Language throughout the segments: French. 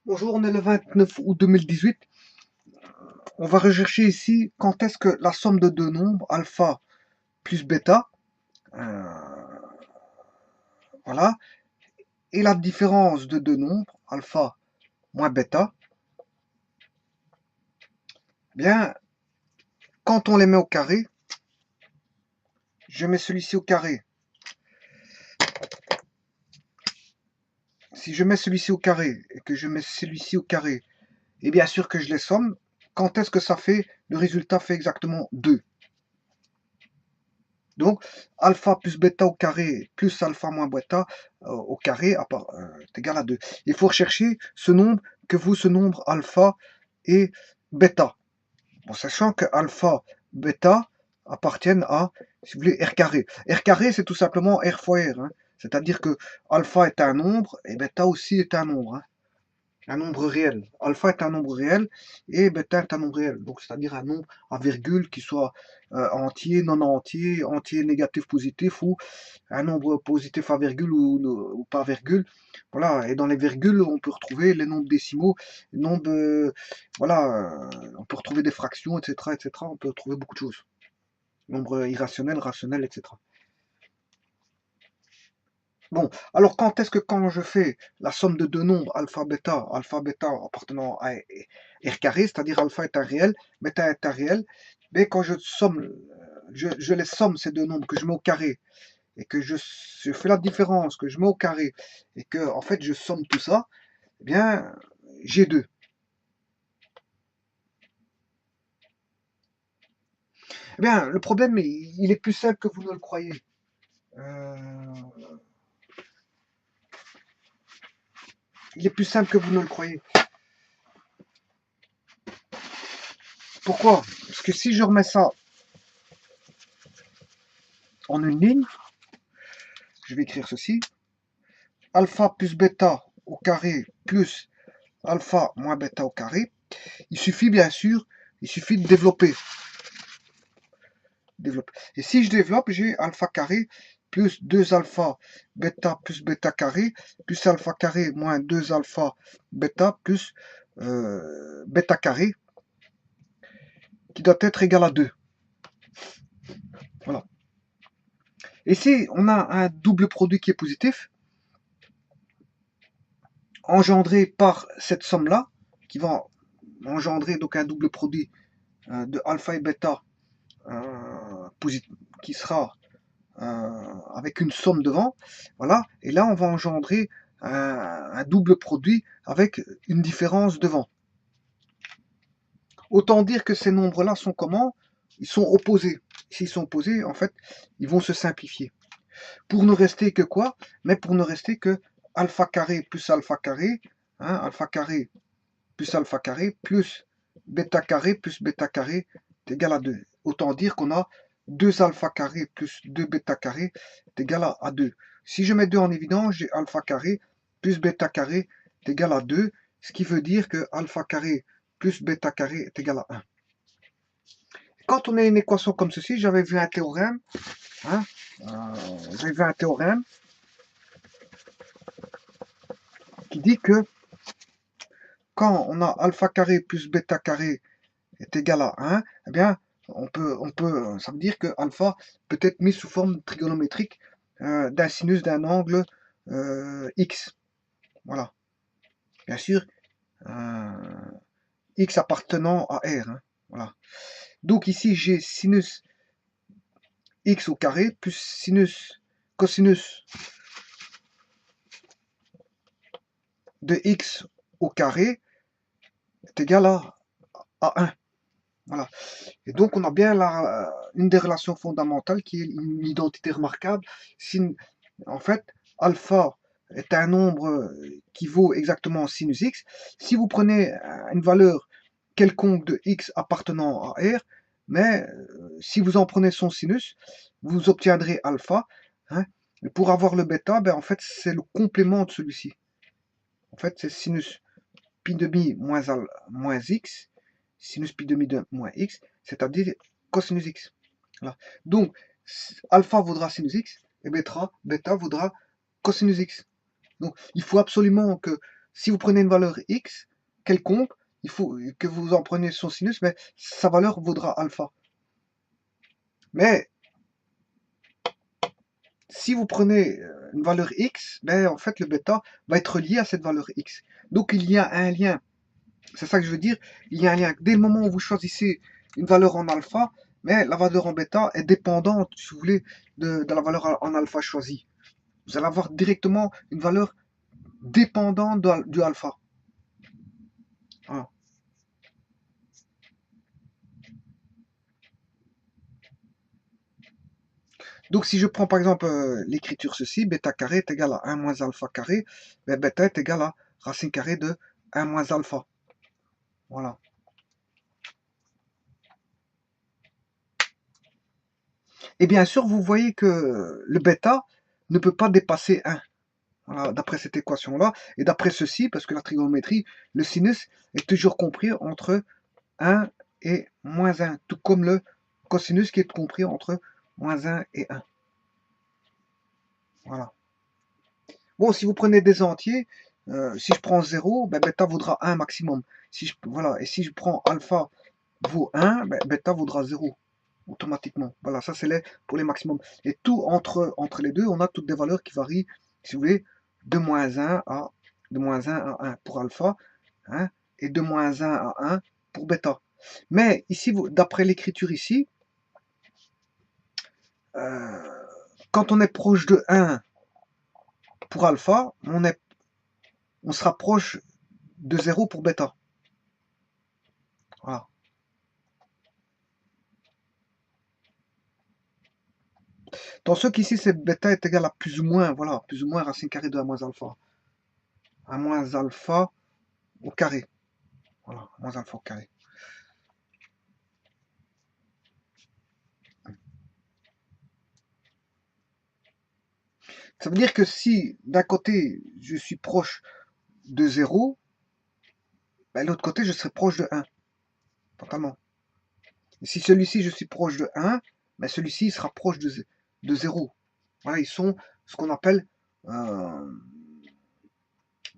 Bonjour, on est le 29 août 2018. On va rechercher ici quand est-ce que la somme de deux nombres, alpha plus bêta, euh, voilà, et la différence de deux nombres, alpha moins bêta, bien, quand on les met au carré, je mets celui-ci au carré. Si je mets celui-ci au carré et que je mets celui-ci au carré, et bien sûr que je les somme, quand est-ce que ça fait, le résultat fait exactement 2. Donc, alpha plus bêta au carré plus alpha moins bêta au carré est égal à 2. Il faut rechercher ce nombre que vaut ce nombre alpha et bêta. En sachant que alpha, bêta appartiennent à, si vous voulez, R carré. R carré, c'est tout simplement R fois R. Hein. C'est-à-dire que alpha est un nombre et bêta aussi est un nombre. Hein. Un nombre réel. Alpha est un nombre réel et bêta est un nombre réel. Donc, c'est-à-dire un nombre à virgule qui soit entier, non entier, entier, négatif, positif ou un nombre positif à virgule ou pas virgule. Voilà. Et dans les virgules, on peut retrouver les nombres décimaux, les nombres, voilà, on peut retrouver des fractions, etc., etc. On peut retrouver beaucoup de choses. Nombres irrationnels, rationnels, etc. Bon, alors quand est-ce que quand je fais la somme de deux nombres alpha bêta appartenant à R carré, c'est-à-dire alpha est un réel, bêta est un réel, mais quand je somme, je les somme ces deux nombres que je mets au carré et que je fais la différence que je mets au carré et que en fait je somme tout ça, eh bien j'ai 2. Eh bien le problème il est plus simple que vous ne le croyez. Euh, il est plus simple que vous ne le croyez. Pourquoi? Parce que si je remets ça en une ligne, je vais écrire ceci. Alpha plus bêta au carré plus alpha moins bêta au carré. Il suffit bien sûr, il suffit de développer. Et si je développe, j'ai alpha carré plus 2 alpha bêta plus bêta carré plus alpha carré moins 2 alpha bêta plus bêta carré qui doit être égal à 2. Voilà. Et si on a un double produit qui est positif, engendré par cette somme-là, qui va engendrer donc un double produit de alpha et bêta qui sera avec une somme devant, voilà, et là on va engendrer un double produit avec une différence devant. Autant dire que ces nombres-là sont comment? Ils sont opposés. S'ils sont opposés, en fait, ils vont se simplifier. Pour ne rester que quoi? Mais pour ne rester que alpha carré plus alpha carré, hein, alpha carré plus bêta carré plus bêta carré est égal à 2. Autant dire qu'on a 2 alpha carré plus 2 bêta carré est égal à 2. Si je mets 2 en évidence, j'ai alpha carré plus bêta carré est égal à 2, ce qui veut dire que alpha carré plus bêta carré est égal à 1. Quand on a une équation comme ceci, j'avais vu un théorème, hein, j'avais vu un théorème qui dit que quand on a alpha carré plus bêta carré est égal à 1, eh bien, ça veut dire que alpha peut être mis sous forme trigonométrique d'un sinus d'un angle x. Voilà. Bien sûr, x appartenant à R. Hein. Voilà. Donc ici, j'ai sinus x au carré plus sinus cosinus de x au carré est égal à 1. Voilà. Et donc, on a bien une des relations fondamentales qui est une identité remarquable. En fait, alpha est un nombre qui vaut exactement sinus x. Si vous prenez une valeur quelconque de x appartenant à R, mais si vous en prenez son sinus, vous obtiendrez alpha. Hein. Et pour avoir le bêta, ben, en fait, c'est le complément de celui-ci. En fait, c'est sinus pi demi moins x, sinus pi demi de moins x, c'est-à-dire cosinus x. Voilà. Donc, alpha vaudra sinus x et bêta vaudra cosinus x. Donc, il faut absolument que si vous prenez une valeur x quelconque, il faut que vous en preniez son sinus, mais sa valeur vaudra alpha. Mais si vous prenez une valeur x, ben, en fait, le bêta va être lié à cette valeur x. Donc, il y a un lien. C'est ça que je veux dire. Il y a un lien. Dès le moment où vous choisissez une valeur en alpha, mais la valeur en bêta est dépendante, si vous voulez, de la valeur en alpha choisie. Vous allez avoir directement une valeur dépendante du alpha. Voilà. Donc, si je prends par exemple l'écriture ceci, bêta carré est égal à 1 moins alpha carré, ben, bêta est égal à racine carrée de 1 moins alpha. Voilà. Et bien sûr, vous voyez que le bêta ne peut pas dépasser 1. Voilà, d'après cette équation-là. Et d'après ceci, parce que la trigonométrie, le sinus est toujours compris entre 1 et moins 1. Tout comme le cosinus qui est compris entre moins 1 et 1. Voilà. Bon, si vous prenez des entiers, si je prends 0, ben, bêta vaudra 1 maximum. Voilà. Et si je prends alpha vaut 1, ben, bêta vaudra 0 automatiquement. Voilà, ça c'est pour les maximums. Et tout entre les deux, on a toutes des valeurs qui varient, si vous voulez, de moins 1 à 1 pour alpha, hein, et de moins 1 à 1 pour bêta. Mais ici, d'après l'écriture ici, quand on est proche de 1 pour alpha, on se rapproche de 0 pour bêta. Voilà. Dans ce qu'ici, c'est bêta est égal à plus ou moins, voilà, plus ou moins racine carrée de 1 moins alpha. 1 moins alpha au carré. Voilà, moins alpha au carré. Ça veut dire que si d'un côté je suis proche de 0, ben, l'autre côté je serai proche de 1. Totalement. Et si celui-ci je suis proche de 1, ben, celui-ci sera proche de 0. Voilà, ils sont ce qu'on appelle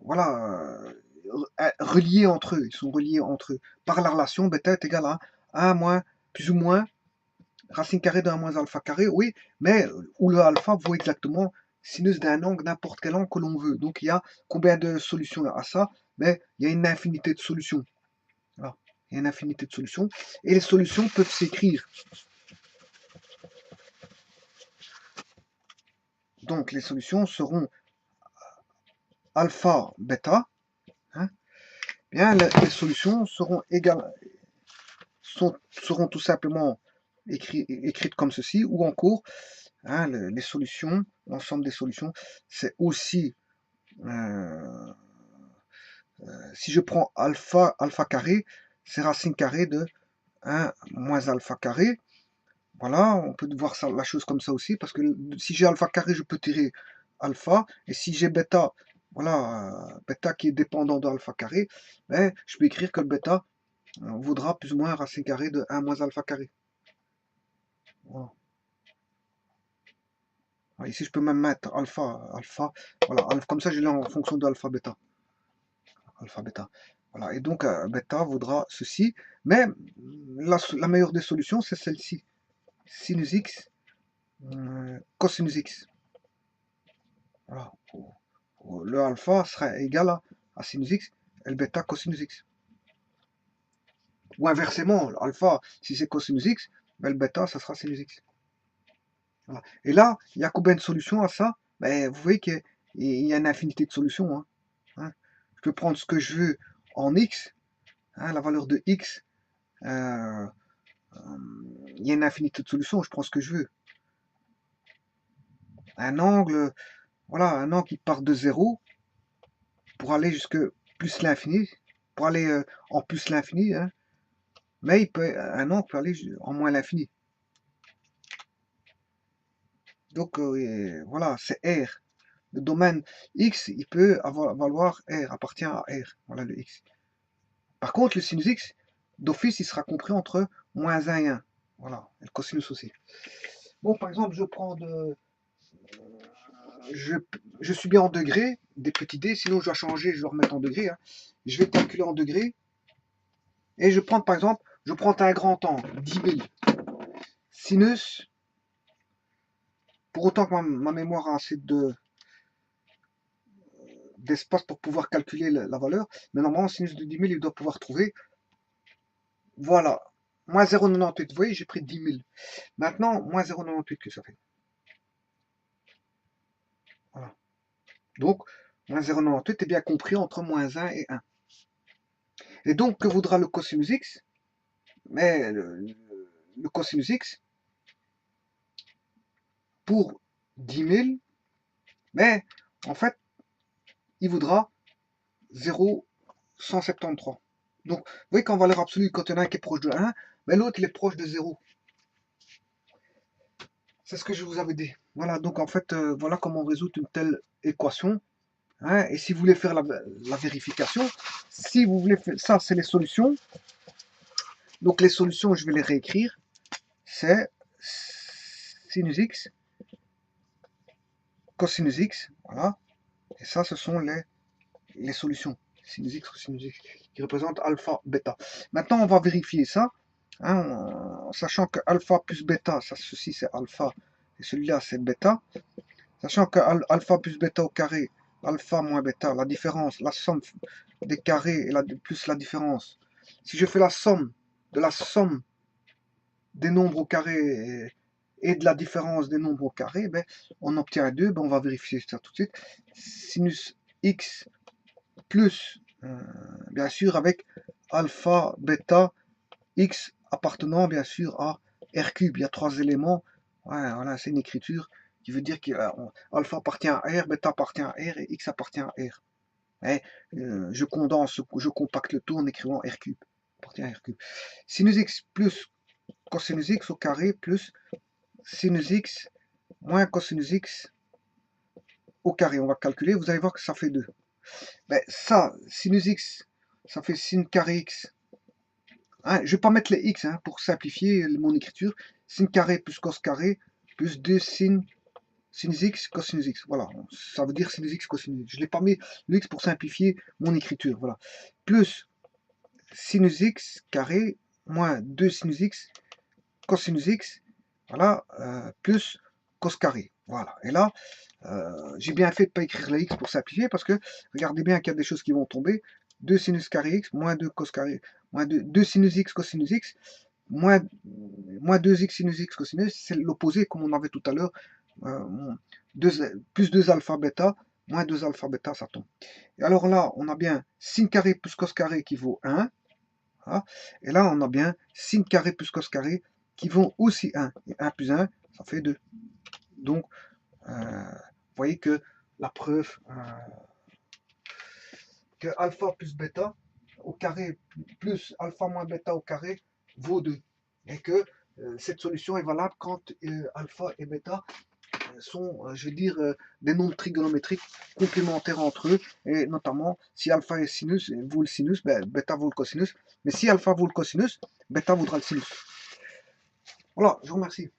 voilà, reliés entre eux. Ils sont reliés entre eux. Par la relation bêta est égal à 1 moins, plus ou moins, racine carrée de 1 moins alpha carré, oui, mais où le alpha vaut exactement sinus d'un angle, n'importe quel angle que l'on veut. Donc il y a combien de solutions à ça? Mais il y a une infinité de solutions. Voilà. Il y a une infinité de solutions. Et les solutions peuvent s'écrire. Donc les solutions seront alpha, bêta. Hein. Bien, les solutions seront égales, seront tout simplement écrites comme ceci, ou en cours, hein, les solutions, l'ensemble des solutions, c'est aussi si je prends alpha, alpha carré, c'est racine carrée de 1 moins alpha carré. Voilà, on peut voir ça, la chose comme ça aussi, parce que si j'ai alpha carré, je peux tirer alpha, et si j'ai bêta, voilà, bêta qui est dépendant de alpha carré, ben, je peux écrire que le bêta vaudra plus ou moins racine carrée de 1 moins alpha carré. Voilà. Ici, je peux même mettre alpha, alpha, voilà, comme ça, je l'ai en fonction de alpha, bêta. Alpha, bêta. Voilà, et donc bêta vaudra ceci, mais la meilleure des solutions, c'est celle-ci. Sinus x, cosinus x. Voilà. Le alpha sera égal à sinus x et le bêta cosinus x. Ou inversement, alpha, si c'est cosinus x, ben, le bêta, ça sera sinus x. Voilà. Et là, il y a combien de solutions à ça? Ben, vous voyez qu'il y a une infinité de solutions. Hein. Je peux prendre ce que je veux en x, hein, la valeur de x. Il y a une infinité de solutions, je prends ce que je veux. Un angle, voilà, un angle qui part de 0 pour aller jusque plus l'infini, pour aller en plus l'infini, hein, mais un angle peut aller en moins l'infini. Donc voilà, c'est R. Le domaine X, il peut valoir R, appartient à R. Voilà le X. Par contre, le sinus X, d'office, il sera compris entre moins 1 et 1. Voilà, et le cosinus aussi. Bon, par exemple, je prends je suis bien en degré, des petits dés, sinon je dois changer, je dois remettre en degrés. Hein. Je vais calculer en degrés. Et je prends par exemple, je prends un grand angle, 10 000. Sinus, pour autant que ma mémoire a assez d'espace pour pouvoir calculer la valeur, mais normalement, sinus de 10 000, il doit pouvoir trouver. Voilà, moins 0,98, vous voyez, j'ai pris 10 000. Maintenant, moins 0,98 que ça fait. Voilà. Donc, moins 0,98 est bien compris entre moins 1 et 1. Et donc, que voudra le cosinus x? Mais le cosinus x, pour 10 000, mais en fait, il voudra 0,173. Donc, vous voyez qu'en valeur absolue, quand il y en a un qui est proche de 1, mais l'autre, il est proche de 0. C'est ce que je vous avais dit. Voilà, donc en fait, voilà comment on résout une telle équation. Hein, et si vous voulez faire la vérification, si vous voulez faire ça, c'est les solutions. Donc les solutions, je vais les réécrire. C'est sinus x, cosinus x, voilà. Et ça, ce sont les solutions. Sinus x, cosinus x, qui représentent alpha, bêta. Maintenant, on va vérifier ça, hein, en sachant que alpha plus bêta, ça, ceci c'est alpha, et celui-là c'est bêta. Sachant que alpha plus bêta au carré, alpha moins bêta, la différence, la somme des carrés et plus la différence. Si je fais la somme de la somme des nombres au carré et de la différence des nombres au carré, ben, on obtient 2. Ben, on va vérifier ça tout de suite. Sinus x plus, bien sûr, avec alpha, bêta, x appartenant, bien sûr, à r cube. Il y a 3 éléments. Ouais, voilà, c'est une écriture qui veut dire que alpha appartient à r, bêta appartient à r et x appartient à r. Et, je condense, je compacte le tout en écrivant r cube. Appartient à r cube. Sinus x plus cosinus x au carré plus sinus x moins cosinus x au carré. On va calculer, vous allez voir que ça fait 2. Ben, ça, sinus x, ça fait sin carré x. Hein, je ne vais pas mettre les x hein, pour simplifier mon écriture. Sin carré plus cos carré plus 2 sin sinus x cosinus x. Voilà, ça veut dire sinus x cosinus x. Je n'ai pas mis le x pour simplifier mon écriture. Voilà. Plus sinus x carré moins 2 sinus x cosinus x. Voilà, plus cos carré. Voilà. Et là, j'ai bien fait de ne pas écrire la x pour simplifier parce que regardez bien qu'il y a des choses qui vont tomber. 2 sinus carré x moins 2 cos carré moins 2 sinus x cosinus x moins 2x sinus x cosinus, c'est l'opposé comme on avait tout à l'heure. Plus 2 alpha bêta moins 2 alpha bêta, ça tombe. Et alors là, on a bien sin carré plus cos carré qui vaut 1. Hein, et là, on a bien sin carré plus cos carré qui vaut aussi 1. Et 1 plus 1, ça fait 2. Donc, vous voyez que la preuve que alpha plus bêta au carré plus alpha moins bêta au carré vaut 2. Et que cette solution est valable quand alpha et bêta sont, je veux dire, des nombres trigonométriques complémentaires entre eux, et notamment si alpha est sinus, vaut le sinus, ben, bêta vaut le cosinus, mais si alpha vaut le cosinus, bêta vaudra le sinus. Voilà, je vous remercie.